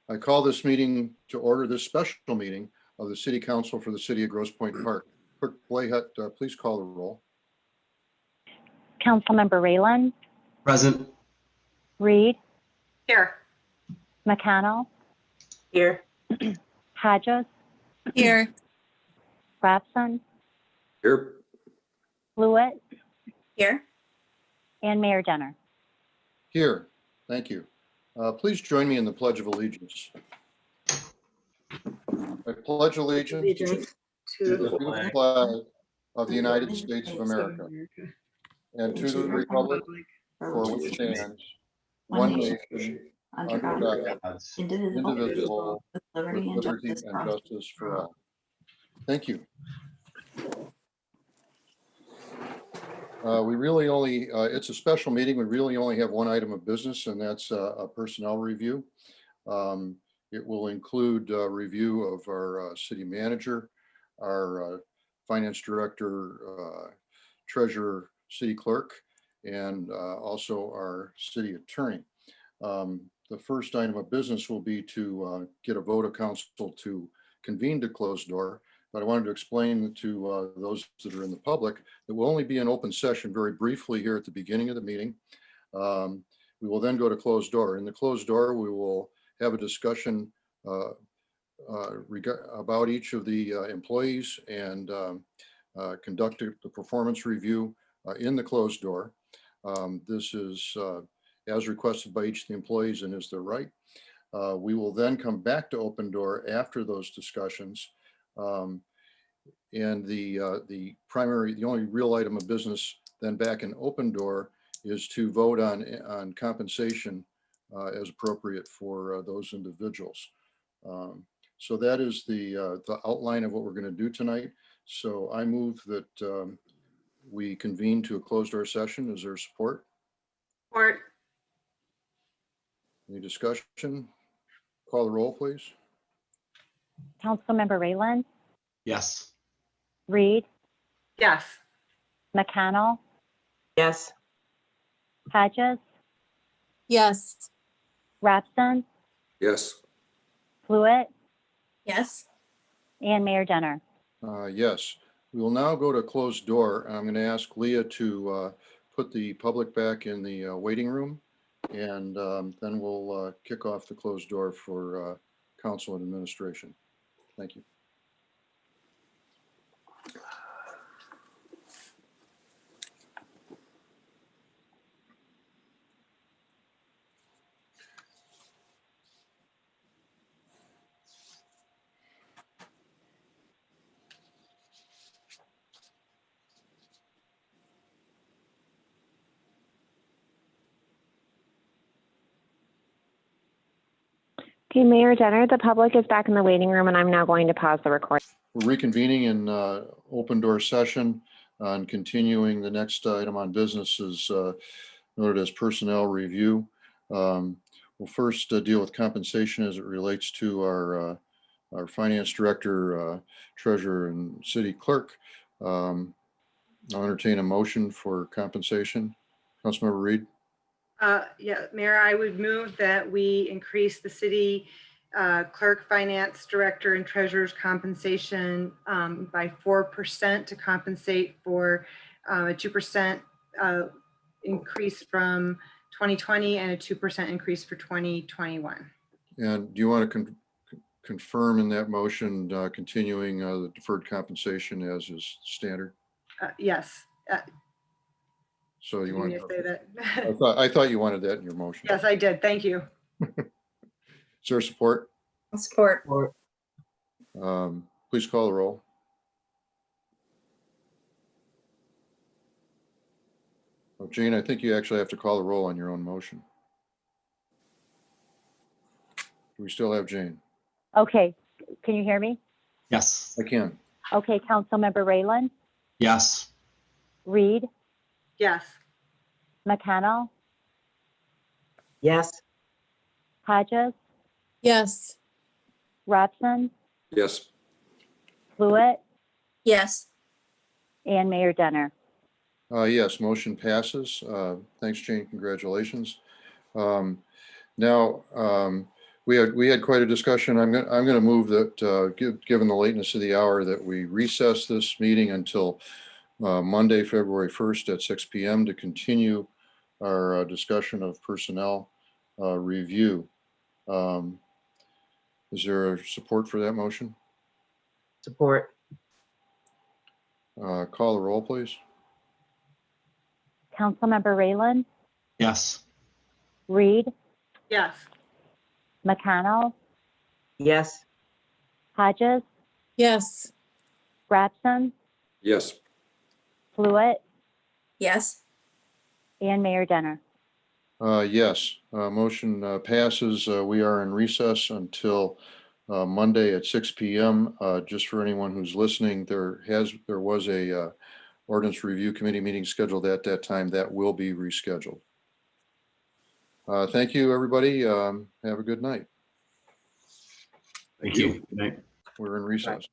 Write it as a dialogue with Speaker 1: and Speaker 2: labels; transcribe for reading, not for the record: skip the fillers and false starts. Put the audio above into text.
Speaker 1: I call this meeting to order, this special meeting of the City Council for the City of Grosse Pointe Park. Clerk Blayhut, please call the roll.
Speaker 2: Councilmember Rayland,
Speaker 3: Present.
Speaker 2: Reed,
Speaker 4: Here.
Speaker 2: McConnell,
Speaker 4: Here.
Speaker 2: Hodges,
Speaker 5: Here.
Speaker 2: Robson,
Speaker 6: Here.
Speaker 2: Blewett,
Speaker 5: Here.
Speaker 2: and Mayor Denner.
Speaker 1: Here, thank you. Please join me in the Pledge of Allegiance. I pledge allegiance to the flag of the United States of America and to the republic for which stands one nation under God, indivisible, with liberty and justice for all. Thank you. We really only, it's a special meeting. We really only have one item of business, and that's a personnel review. It will include a review of our city manager, our finance director, treasurer, city clerk, and also our city attorney. The first item of business will be to get a vote of council to convene to closed door. But I wanted to explain to those that are in the public that will only be an open session very briefly here at the beginning of the meeting. We will then go to closed door. In the closed door, we will have a discussion about each of the employees and conduct the performance review in the closed door. This is as requested by each of the employees and is their right. We will then come back to open door after those discussions. And the only real item of business then back in open door is to vote on compensation as appropriate for those individuals. So that is the outline of what we're going to do tonight. So I move that we convene to a closed door session. Is there support?
Speaker 4: Support.
Speaker 1: Any discussion? Call the roll, please.
Speaker 2: Councilmember Rayland,
Speaker 3: Yes.
Speaker 2: Reed,
Speaker 4: Yes.
Speaker 2: McConnell,
Speaker 4: Yes.
Speaker 2: Hodges,
Speaker 5: Yes.
Speaker 2: Robson,
Speaker 6: Yes.
Speaker 2: Blewett,
Speaker 5: Yes.
Speaker 2: and Mayor Denner.
Speaker 1: Yes. We will now go to closed door. I'm going to ask Leah to put the public back in the waiting room, and then we'll kick off the closed door for council and administration. Thank you.
Speaker 7: Okay, Mayor Denner, the public is back in the waiting room, and I'm now going to pause the recording.
Speaker 1: We're reconvening in open door session and continuing. The next item on business is noted as personnel review. We'll first deal with compensation as it relates to our finance director, treasurer, and city clerk. I'll entertain a motion for compensation. Councilmember Reed.
Speaker 4: Yeah, Mayor, I would move that we increase the city clerk, finance director, and treasurer's compensation by 4% to compensate for a 2% increase from 2020 and a 2% increase for 2021.
Speaker 1: And do you want to confirm in that motion continuing the deferred compensation as is standard?
Speaker 4: Yes.
Speaker 1: So you want
Speaker 4: to say that?
Speaker 1: I thought you wanted that in your motion.
Speaker 4: Yes, I did. Thank you.
Speaker 1: Is there support?
Speaker 5: Support.
Speaker 1: Please call the roll. Oh, Jane, I think you actually have to call the roll on your own motion. Do we still have Jane?
Speaker 2: Okay, can you hear me?
Speaker 3: Yes.
Speaker 1: I can.
Speaker 2: Okay, Councilmember Rayland,
Speaker 3: Yes.
Speaker 2: Reed,
Speaker 4: Yes.
Speaker 2: McConnell,
Speaker 4: Yes.
Speaker 2: Hodges,
Speaker 5: Yes.
Speaker 2: Robson,
Speaker 6: Yes.
Speaker 2: Blewett,
Speaker 5: Yes.
Speaker 2: and Mayor Denner.
Speaker 1: Yes, motion passes. Thanks, Jane. Congratulations. Now, We had quite a discussion. I'm going to move that, given the lateness of the hour, that we recess this meeting until Monday, February 1st at 6 PM to continue our discussion of personnel review. Is there support for that motion?
Speaker 8: Support.
Speaker 1: Call the roll, please.
Speaker 2: Councilmember Rayland,
Speaker 3: Yes.
Speaker 2: Reed,
Speaker 4: Yes.
Speaker 2: McConnell,
Speaker 8: Yes.
Speaker 2: Hodges,
Speaker 5: Yes.
Speaker 2: Robson,
Speaker 6: Yes.
Speaker 2: Fluid,
Speaker 5: Yes.
Speaker 2: and Mayor Denner.
Speaker 1: Yes, motion passes. We are in recess until Monday at 6 PM. Just for anyone who's listening, there was a ordinance review committee meeting scheduled at that time. That will be rescheduled. Thank you, everybody. Have a good night.
Speaker 3: Thank you. Good night.
Speaker 1: We're in recess.